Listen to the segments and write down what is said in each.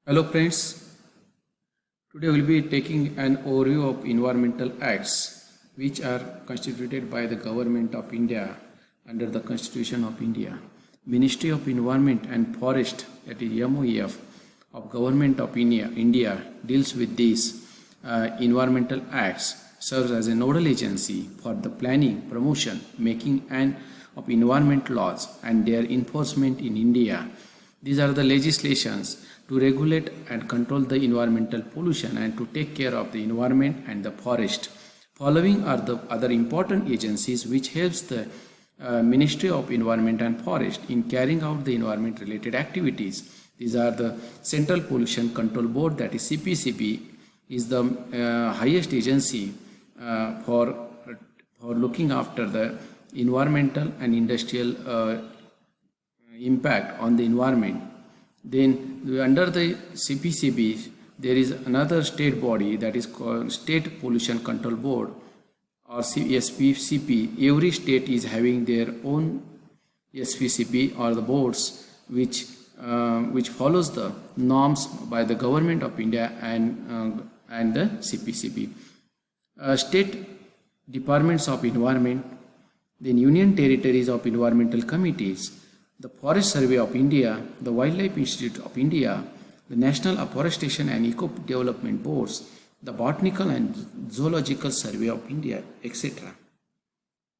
Hello friends, today we will be taking an overview of environmental acts which are constituted by the Government of India under the Constitution of India. Ministry of Environment and Forest, that is MOEF, of Government of India deals with these environmental acts, serves as a nodal agency for the planning, promotion, making and of environment laws and their enforcement in India. These are the legislations to regulate and control the environmental pollution and to take care of the environment and the forest. Following are the other important agencies which helps the Ministry of Environment and Forest in carrying out the environment related activities. These are the Central Pollution Control Board, that is CPCB, is the highest agency for looking after the environmental and industrial impact on the environment. Then under the CPCB there is another state body, that is called State Pollution Control Board or SPCP. Every state is having their own SPCP or the boards which follows the norms by the Government of India and the CPCB. State departments of environment, then union territories of environmental committees, the Forest Survey of India, the Wildlife Institute of India, the National Afforestation and Eco Development Boards, the Botanical and Zoological Survey of India, etc.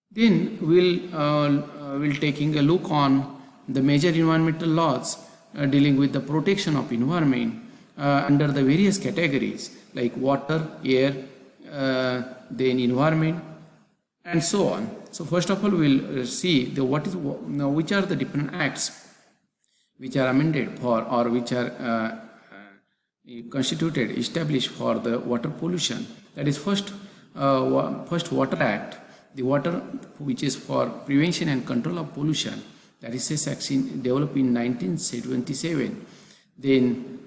Then we'll taking a look on the major environmental laws dealing with the protection of environment under the various categories like water, air, then environment, and so on. So first of all, we'll see which are the different acts which are amended for or which are constituted, established for the water pollution. That is first Water Act, the water which is for prevention and control of pollution. That is this act developed in 1977. Then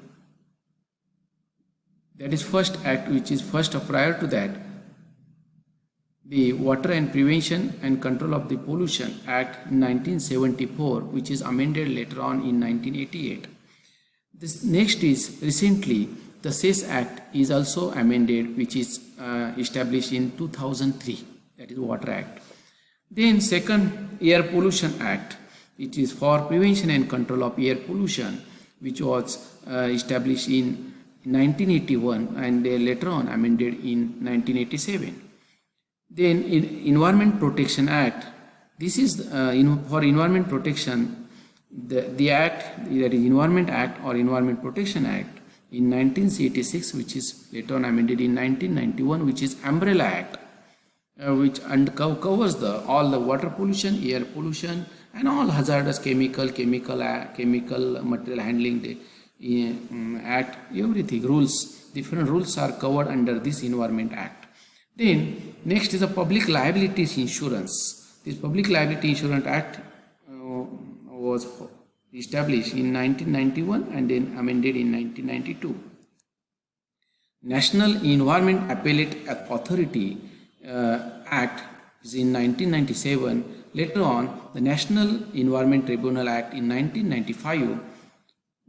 that is first act which is first prior to that, the Water and Prevention and Control of the Pollution Act 1974, which is amended later on in 1988. This next is recently the SES Act is also amended, which is established in 2003, that is Water Act. Then second, Air Pollution Act, which is for prevention and control of air pollution, which was established in 1981 and later on amended in 1987. Then Environment Protection Act, this is for environment protection, the act, that is Environment Act or Environment Protection Act in 1986, which is later on amended in 1991, which is Umbrella Act, which covers all the water pollution, air pollution and all hazardous chemical material handling act, everything, different rules are covered under this Environment Act. Then next is the Public Liabilities Insurance. This Public Liability Insurance Act was established in 1991 and then amended in 1992. National Environment Appellate Authority Act is in 1997. Later on, the National Environment Tribunal Act in 1995.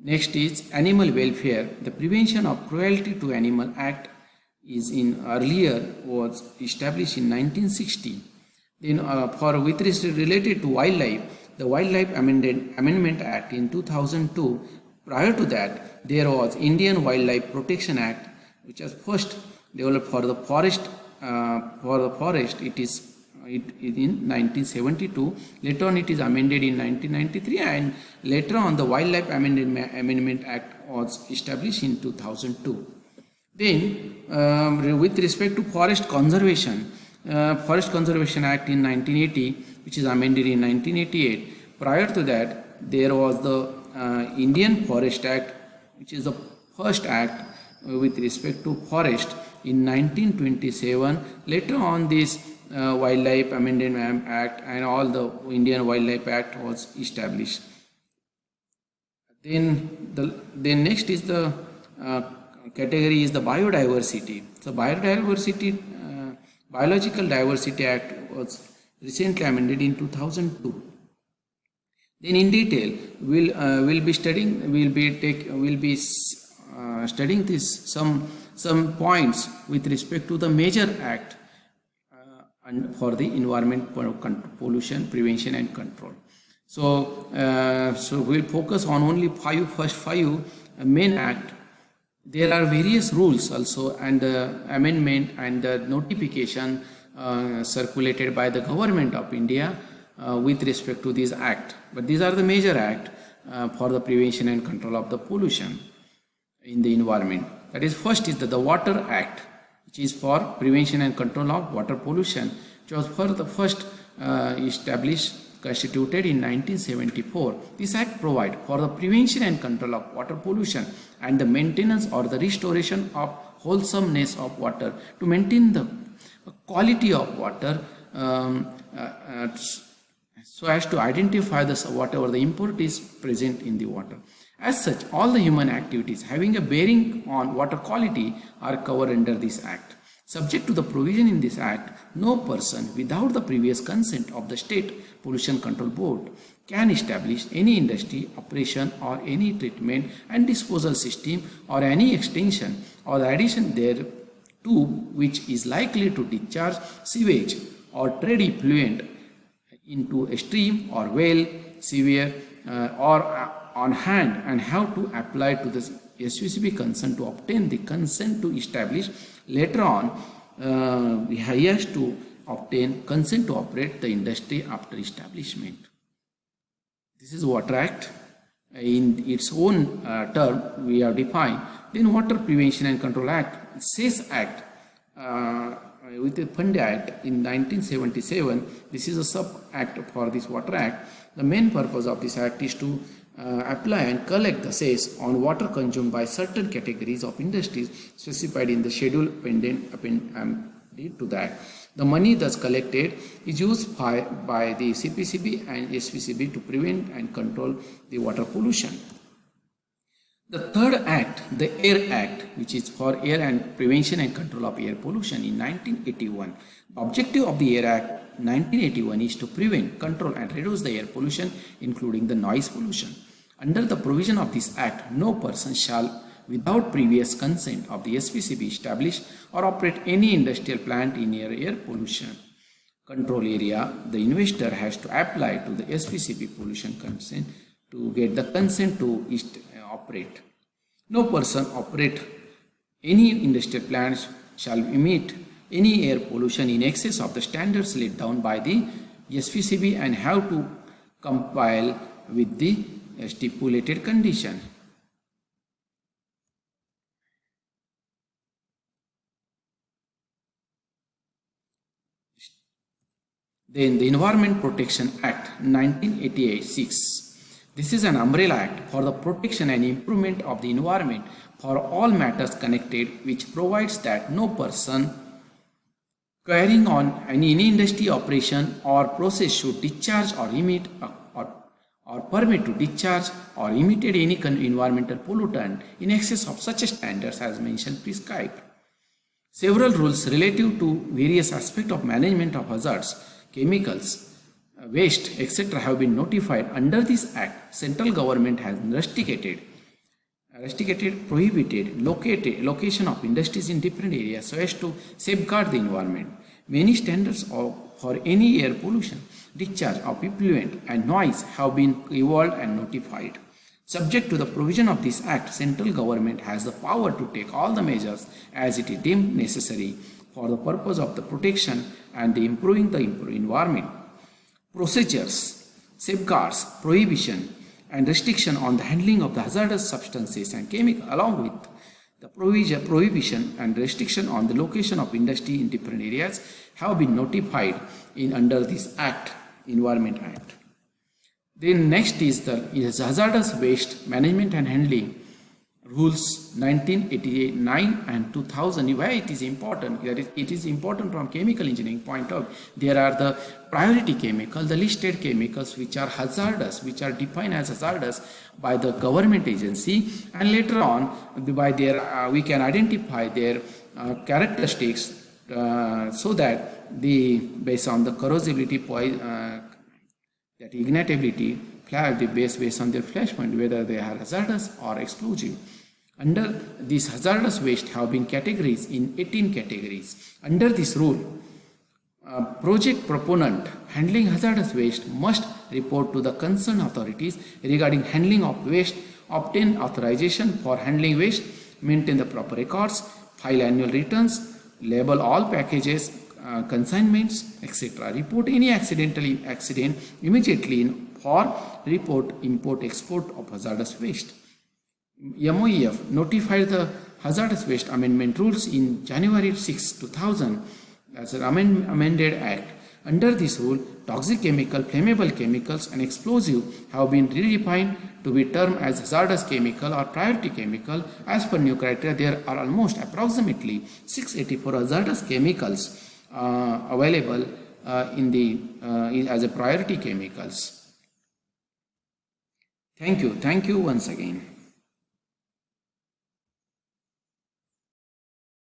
Next is Animal Welfare. The Prevention of Cruelty to Animal Act is earlier was established in 1960. Then with respect related to wildlife, the Wildlife Amendment Act in 2002. Prior to that, there was Indian Wildlife Protection Act, which was first developed for the forest. It is in 1972. Later on, it is amended in 1993, and later on, the Wildlife Amendment Act was established in 2002. Then, with respect to Forest Conservation Act in 1980, which is amended in 1988. Prior to that, there was the Indian Forest Act, which is the first act with respect to forest in 1927. Later on, this Wildlife Amendment Act and all the Indian Wildlife Act was established. Then next is the category is the biodiversity. So Biological Diversity Act was recently amended in 2002. Then in detail we'll be studying this some points with respect to the major act and for the environment pollution prevention and control. So we'll focus on only first five main act. There are various rules also and amendment and notification circulated by the government of India with respect to this act. But these are the major act for the prevention and control of the pollution in the environment. That is, first is the Water Act, which is for prevention and control of water pollution, which was for the first constituted in 1974. This act provides for the prevention and control of water pollution and the maintenance or the restoration of wholesomeness of water, to maintain the quality of water so as to identify whatever the impurities present in the water. As such, all the human activities having a bearing on water quality are covered under this act. Subject to the provision in this act, no person without the previous consent of the State Pollution Control Board can establish any industry, operation or any treatment and disposal system or any extension or addition thereto which is likely to discharge sewage or trade effluent into a stream or well, severe or on hand, and have to apply to the SPCB consent to obtain the consent to establish. Later on, he has to obtain consent to operate the industry after establishment. This is Water Act. In its own term, we have defined. Then Water Prevention and Control Act, SES Act, with the Pandya Act in 1977. This is a sub-act for this Water Act. The main purpose of this act is to apply and collect the cess on water consumed by certain categories of industries specified in the schedule appended to that. The money thus collected is used by the CPCB and SPCB to prevent and control the water pollution. The third act, the Air Act, which is for air and prevention and control of air pollution in 1981. The objective of the Air Act 1981 is to prevent, control and reduce the air pollution, including the noise pollution. Under the provision of this act, no person shall, without previous consent of the SPCB, establish or operate any industrial plant in air pollution control area. The investor has to apply to the SPCB pollution consent to get the consent to operate. No person operate any industrial plants shall emit any air pollution in excess of the standards laid down by the SPCB and have to comply with the stipulated condition. Then the Environment Protection Act 1986. This is an umbrella act for the protection and improvement of the environment for all matters connected, which provides that no person carrying on any industry operation or process should discharge or emit or permit to discharge or emit any environmental pollutant in excess of such standards as mentioned prescribed. Several rules relative to various aspects of management of hazards, chemicals, waste, etc. have been notified. Under this act, central government has restricted, prohibited, location of industries in different areas so as to safeguard the environment. Many standards for any air pollution, discharge of effluent and noise have been evolved and notified. Subject to the provision of this act, central government has the power to take all the measures as it is deemed necessary for the purpose of the protection and the improving the environment. Procedures, safeguards, prohibition and restriction on the handling of the hazardous substances and chemicals, along with the prohibition and restriction on the location of industry in different areas, have been notified under this act, Environment Act. Then next is the hazardous waste management and handling rules 1989 and 2000. Why it is important? It is important from chemical engineering point of view. There are the priority chemicals, the listed chemicals which are hazardous, which are defined as hazardous by the government agency, and later on by their we can identify their characteristics so that based on the corrosivity, that ignitability, based on their flash point, whether they are hazardous or explosive. Under these hazardous waste have been categorized in 18 categories. Under this rule, project proponent handling hazardous waste must report to the concerned authorities regarding handling of waste, obtain authorization for handling waste, maintain the proper records, file annual returns, label all packages, consignments, etc. Report any accident immediately for report import export of hazardous waste. MOEF notified the hazardous waste amendment rules in January 6, 2000 as an amended act. Under this rule, toxic chemical, flammable chemicals and explosive have been redefined to be termed as hazardous chemical or priority chemical. As per new criteria, there are almost approximately 684 hazardous chemicals available as a priority chemicals. Thank you once again.